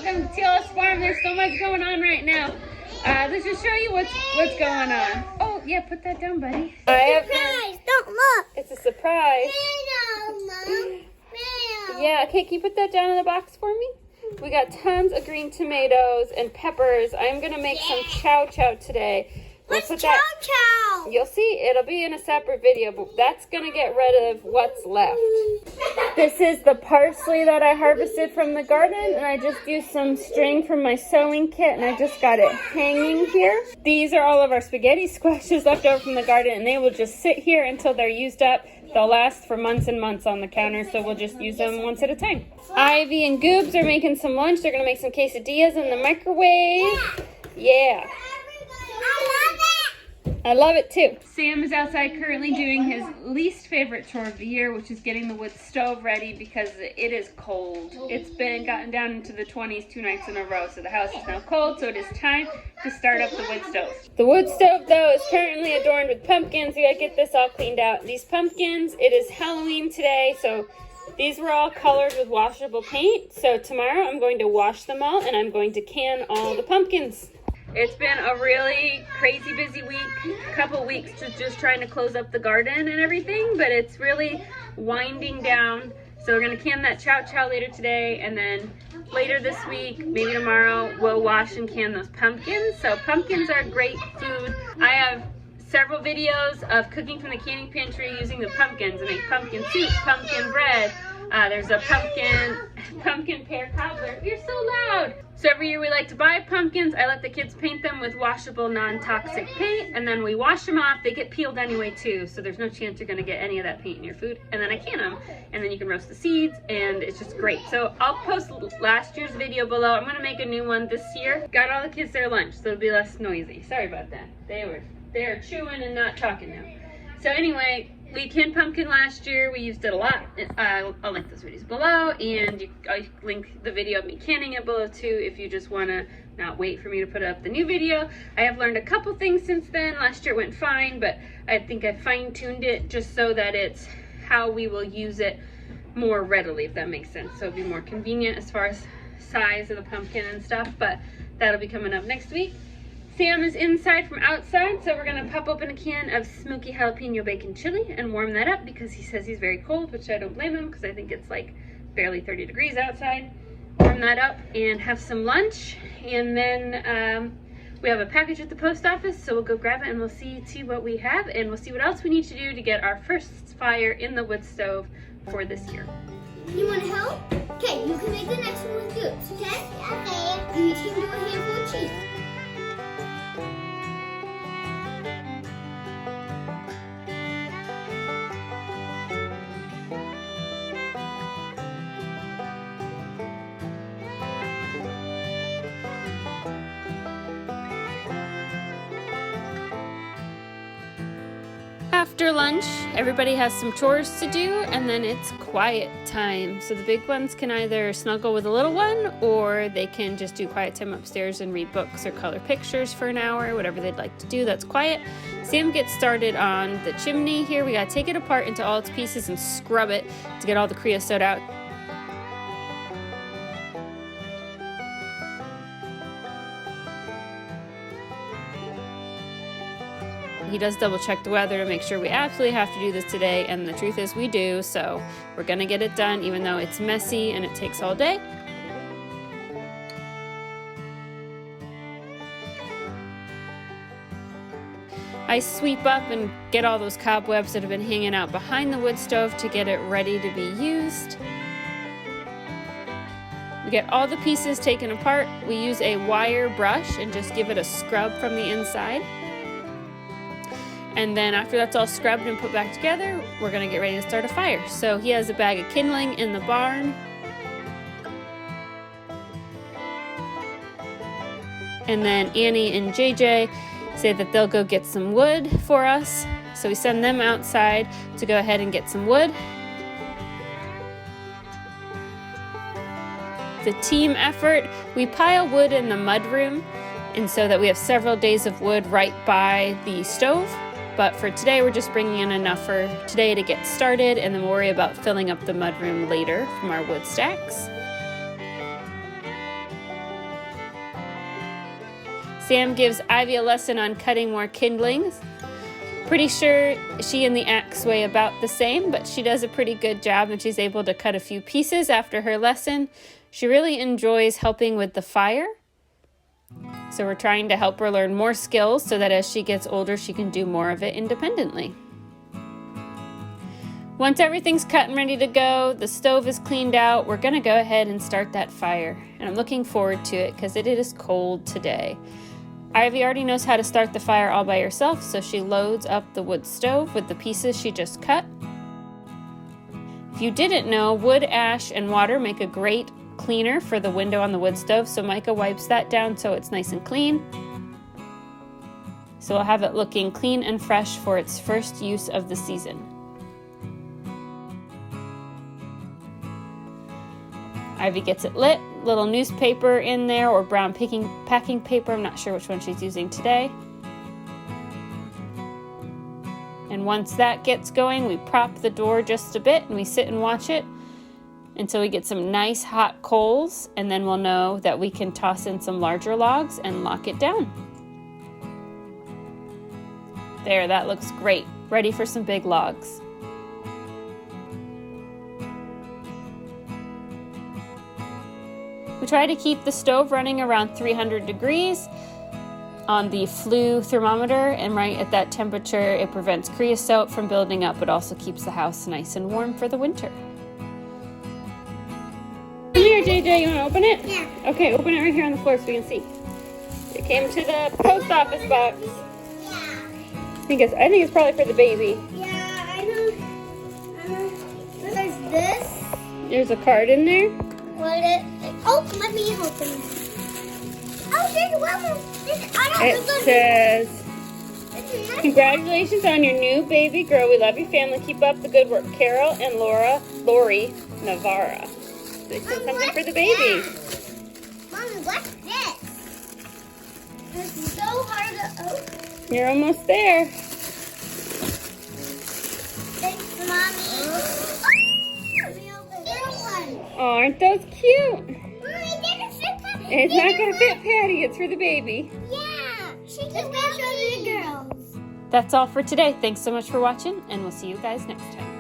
welcome to Teal House Farm. There's so much going on right now. Let's just show you what's going on. Oh, yeah, put that down, buddy. Surprise! Don't look. It's a surprise. Mom. Yeah, okay, can you put that down in the box for me? We got tons of green tomatoes and peppers. I'm going to make some chow chow today. What's chow chow? You'll see, it'll be in a separate video, but that's going to get rid of what's left. This is the parsley that I harvested from the garden, and I just used some string from my sewing kit, and I just got it hanging here. These are all of our spaghetti squashes left over from the garden, and they will just sit here until they're used up. They'll last for months and months on the counter, so we'll just use them once at a time. Ivy and Goobs are making some lunch. They're going to make some quesadillas in the microwave. Yeah. I love it too. Sam is outside currently doing his least favorite chore of the year, which is getting the wood stove ready because it is cold. It's been gotten down into the 20s 2 nights in a row, so the house is now cold, so it is time to start up the wood stove. The wood stove, though, is currently adorned with pumpkins. We gotta get this all cleaned out. These pumpkins, it is Halloween today, so these were all colored with washable paint. So tomorrow I'm going to wash them all and I'm going to can all the pumpkins. It's been a really crazy busy week, couple weeks to just trying to close up the garden and everything, but it's really winding down. So we're gonna can that chow chow later today, and then later this week, maybe tomorrow, we'll wash and can those pumpkins. So pumpkins are great food. I have several videos of cooking from the canning pantry using the pumpkins. I make pumpkin soup, pumpkin bread. There's a pumpkin pear cobbler. You're so loud. So every year we like to buy pumpkins. I let the kids paint them with washable, non-toxic paint, and then we wash them off. They get peeled anyway too, so there's no chance you're gonna get any of that paint in your food. And then I can them, and then you can roast the seeds, and it's just great. So I'll post last year's video below. I'm gonna make a new one this year. Got all the kids their lunch, so it'll be less noisy. Sorry about that. They're chewing and not talking now. So anyway, we canned pumpkin last year. We used it a lot. I'll link those videos below, and I'll link the video of me canning it below too if you just want to not wait for me to put up the new video. I have learned a couple things since then. Last year went fine, but I think I fine-tuned it just so that it's how we will use it more readily, if that makes sense. So it'll be more convenient as far as size of the pumpkin and stuff, but that'll be coming up next week. Sam is inside from outside, so we're gonna pop open a can of smoky jalapeno bacon chili and warm that up because he says he's very cold, which I don't blame him because I think it's like barely 30 degrees outside. Warm that up and have some lunch, and then we have a package at the post office, so we'll go grab it and we'll see what we have, and we'll see what else we need to do to get our first fire in the wood stove for this year. You want to help? Okay, you can make the next one with Goobs, okay? Okay. You can do a handful of cheese. After lunch, everybody has some chores to do, and then it's quiet time. So the big ones can either snuggle with the little one, or they can just do quiet time upstairs and read books or color pictures for an hour, whatever they'd like to do. That's quiet. Sam gets started on the chimney here. We gotta take it apart into all its pieces and scrub it to get all the creosote out. He does double check the weather to make sure we absolutely have to do this today, and the truth is we do, so we're gonna get it done even though it's messy and it takes all day. I sweep up and get all those cobwebs that have been hanging out behind the wood stove to get it ready to be used. We get all the pieces taken apart. We use a wire brush and just give it a scrub from the inside. And then after that's all scrubbed and put back together, we're gonna get ready to start a fire. So he has a bag of kindling in the barn. And then Annie and JJ say that they'll go get some wood for us. So we send them outside to go ahead and get some wood. It's a team effort. We pile wood in the mudroom, and so that we have several days of wood right by the stove. But for today, we're just bringing in enough for today to get started, and then we'll worry about filling up the mudroom later from our wood stacks. Sam gives Ivy a lesson on cutting more kindlings. Pretty sure she and the axe weigh about the same, but she does a pretty good job and she's able to cut a few pieces after her lesson. She really enjoys helping with the fire. So we're trying to help her learn more skills so that as she gets older, she can do more of it independently. Once everything's cut and ready to go, the stove is cleaned out, we're gonna go ahead and start that fire. And I'm looking forward to it because it is cold today. Ivy already knows how to start the fire all by herself, so she loads up the wood stove with the pieces she just cut. If you didn't know, wood, ash, and water make a great cleaner for the window on the wood stove, so Micah wipes that down so it's nice and clean. So we'll have it looking clean and fresh for its first use of the season. Ivy gets it lit, little newspaper in there or brown packing paper, I'm not sure which one she's using today. And once that gets going, we prop the door just a bit and we sit and watch it until we get some nice hot coals, and then we'll know that we can toss in some larger logs and lock it down. There, that looks great. Ready for some big logs. We try to keep the stove running around 300 degrees on the flue thermometer, and right at that temperature it prevents creosote from building up, but also keeps the house nice and warm for the winter. Come here, JJ, you want to open it? Yeah. Okay, open it right here on the floor so we can see. It came to the post office box. Yeah. I think it's probably for the baby. Yeah, I know. There's this. There's a card in there. Let me open it. Oh, you're welcome. It says, congratulations on your new baby girl. We love your family. Keep up the good work. Carol and Lori Navarra. They sent something for the baby. Mommy, what's this? It's so hard to open. You're almost there. Thanks, Mommy. Oh, aren't those cute? Mommy, didn't fit that. It's not going to fit Patty. It's for the baby. Yeah. She can wear for the girls. That's all for today. Thanks so much for watching, and we'll see you guys next time.